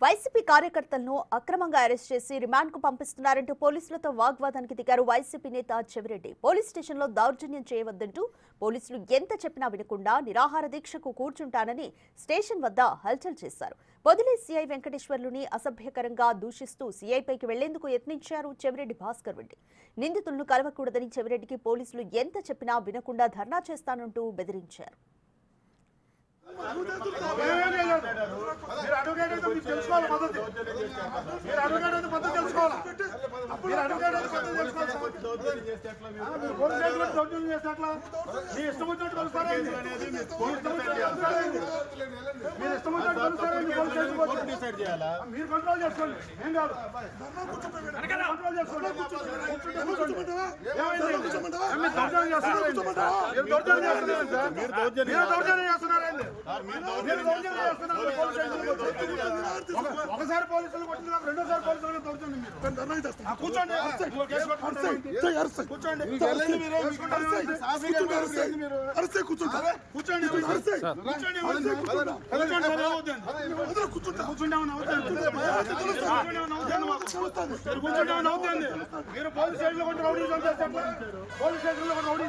YCP కార్యకర్తలను అక్రమంగా arrest చేసి రిమాండ్ కు పంపిస్తున్నారంటూ పోలీసులతో వాగ్వాదానికి దిగారు వైసీపీ నేత చెవిరెడ్డి. పోలీస్ స్టేషన్లో దౌర్జన్యం చేయవద్దంటూ పోలీసులు ఎంత చెప్పినా వినకుండా నిరాహార దీక్షకు కూర్చుంటానని స్టేషన్ వద్ద హల్చల్ చేశారు. పొదిలి సీఐ వెంకటేశ్వర్లుని అసభ్యకరంగా దూషిస్తూ సీఐపైకి వెళ్లేందుకు యత్నించారు చెవిరెడ్డి భాస్కర్ రెడ్డి. నిందితులను కలవకూడదని చెవిరెడ్డికి పోలీసులు ఎంత చెప్పినా వినకుండా ధర్నా చేస్తానంటూ బెదిరించారు. మీరు కంట్రోల్ చేసుకోండి, ఏం కాదు. ఒకసారి పోలీసులు కొట్టిన రెండోసారి పోలీసులు దౌర్జన్యం. కూర్చోండి, కూర్చోండి, మీరు పోలీస్ స్టేషన్ లో రౌడీ పోలీస్ స్టేషన్ లో రౌడీ